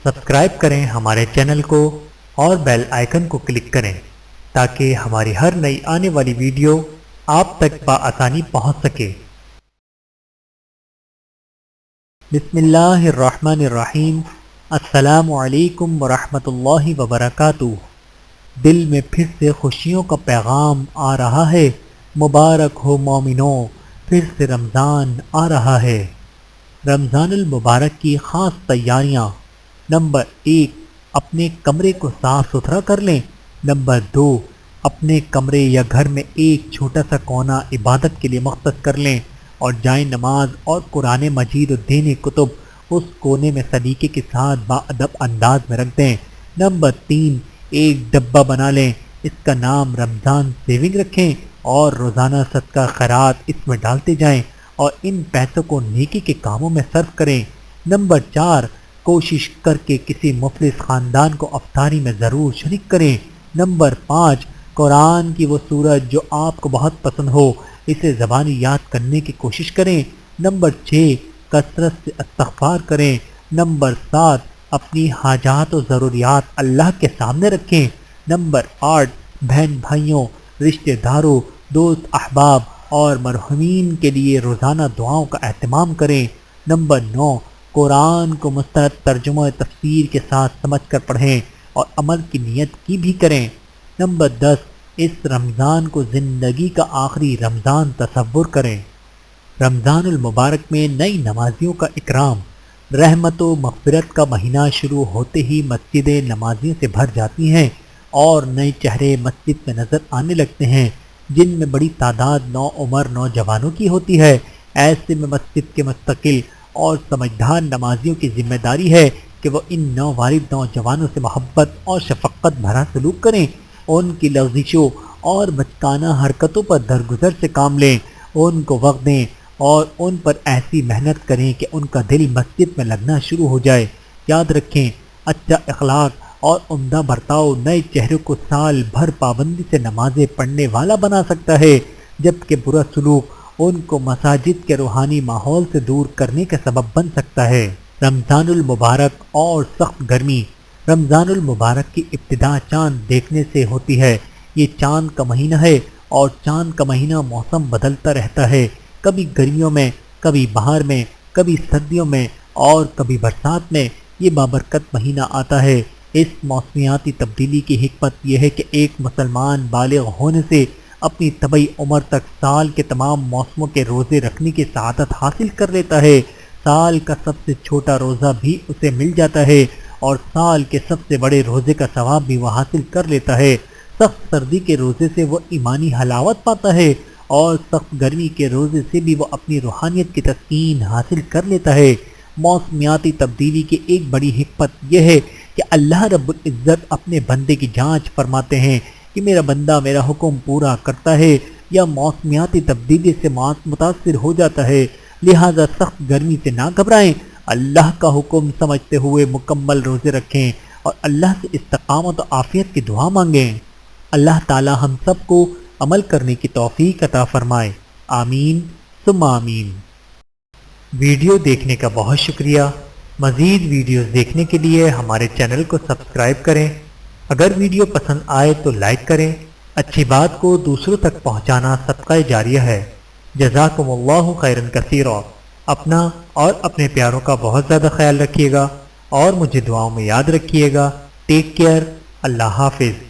Subscribe کریں ہمارے channel کو اور بیل آئیکن کو کلک کریں تاکہ ہماری ہر نئی آنے والی ویڈیو آپ تک بآسانی پہنچ سکے۔ بسم اللہ الرحمن الرحیم۔ السلام علیکم ورحمۃ اللہ وبرکاتہ۔ دل میں پھر سے خوشیوں کا پیغام آ رہا ہے، مبارک ہو مومنوں، پھر سے رمضان آ رہا ہے۔ رمضان المبارک کی خاص تیاریاں۔ نمبر 1، اپنے کمرے کو صاف ستھرا کر لیں۔ نمبر 2، اپنے کمرے یا گھر میں ایک چھوٹا سا کونا عبادت کے لیے مختص کر لیں اور جائے نماز اور قرآن مجید و دینی کتب اس کونے میں سلیقے کے ساتھ باادب انداز میں رکھ دیں۔ نمبر 3، ایک ڈبہ بنا لیں، اس کا نام رمضان سیونگ رکھیں اور روزانہ صدقہ خیرات اس میں ڈالتے جائیں اور ان پیسوں کو نیکی کے کاموں میں صرف کریں۔ نمبر 4، کوشش کر کے کسی مفلس خاندان کو افطاری میں ضرور شریک کریں۔ نمبر 5، قرآن کی وہ سورت جو آپ کو بہت پسند ہو اسے زبانی یاد کرنے کی کوشش کریں۔ نمبر 6، کثرت سے استغفار کریں۔ نمبر 7، اپنی حاجات و ضروریات اللہ کے سامنے رکھیں۔ نمبر 8، بہن بھائیوں، رشتہ داروں، دوست احباب اور مرحومین کے لیے روزانہ دعاؤں کا اہتمام کریں۔ نمبر 9، قرآن کو مستند ترجمہ تفسیر کے ساتھ سمجھ کر پڑھیں اور عمل کی نیت کی بھی کریں۔ نمبر 10، اس رمضان کو زندگی کا آخری رمضان تصور کریں۔ رمضان المبارک میں نئی نمازیوں کا اکرام۔ رحمت و مغفرت کا مہینہ شروع ہوتے ہی مسجدیں نمازیوں سے بھر جاتی ہیں اور نئے چہرے مسجد میں نظر آنے لگتے ہیں جن میں بڑی تعداد نوعمر نوجوانوں کی ہوتی ہے۔ ایسے میں مسجد کے مستقل اور سمجھدار نمازیوں کی ذمہ داری ہے کہ وہ ان نووارد نوجوانوں سے محبت اور شفقت بھرا سلوک کریں، ان کی لغزشوں اور بچکانہ حرکتوں پر درگزر سے کام لیں، ان کو وقت دیں اور ان پر ایسی محنت کریں کہ ان کا دل مسجد میں لگنا شروع ہو جائے۔ یاد رکھیں، اچھا اخلاق اور عمدہ برتاؤ نئے چہروں کو سال بھر پابندی سے نمازیں پڑھنے والا بنا سکتا ہے، جبکہ برا سلوک ان کو مساجد کے روحانی ماحول سے دور کرنے کا سبب بن سکتا ہے۔ رمضان المبارک اور سخت گرمی۔ رمضان المبارک کی ابتدا چاند دیکھنے سے ہوتی ہے۔ یہ چاند کا مہینہ ہے اور چاند کا مہینہ موسم بدلتا رہتا ہے، کبھی گرمیوں میں، کبھی بہار میں، کبھی سردیوں میں اور کبھی برسات میں یہ بابرکت مہینہ آتا ہے۔ اس موسمیاتی تبدیلی کی حکمت یہ ہے کہ ایک مسلمان بالغ ہونے سے اپنی طبعی عمر تک سال کے تمام موسموں کے روزے رکھنے کی سعادت حاصل کر لیتا ہے۔ سال کا سب سے چھوٹا روزہ بھی اسے مل جاتا ہے اور سال کے سب سے بڑے روزے کا ثواب بھی وہ حاصل کر لیتا ہے۔ سخت سردی کے روزے سے وہ ایمانی حلاوت پاتا ہے اور سخت گرمی کے روزے سے بھی وہ اپنی روحانیت کی تسکین حاصل کر لیتا ہے۔ موسمیاتی تبدیلی کی ایک بڑی حکمت یہ ہے کہ اللہ رب العزت اپنے بندے کی جانچ فرماتے ہیں کہ میرا بندہ میرا حکم پورا کرتا ہے یا موسمیاتی تبدیلی سے متاثر ہو جاتا ہے، لہذا سخت گرمی سے نہ گھبرائیں، اللہ کا حکم سمجھتے ہوئے مکمل روزے رکھیں اور اللہ سے استقامت و عافیت کی دعا مانگیں۔ اللہ تعالی ہم سب کو عمل کرنے کی توفیق عطا فرمائے، آمین ثم آمین۔ ویڈیو دیکھنے کا بہت شکریہ۔ مزید ویڈیوز دیکھنے کے لیے ہمارے چینل کو سبسکرائب کریں۔ اگر ویڈیو پسند آئے تو لائک کریں۔ اچھی بات کو دوسروں تک پہنچانا صدقہ جاریہ ہے۔ جزاکم اللہ خیرا کثیرا۔ اپنا اور اپنے پیاروں کا بہت زیادہ خیال رکھیے گا اور مجھے دعاؤں میں یاد رکھیے گا۔ Take care. اللہ حافظ۔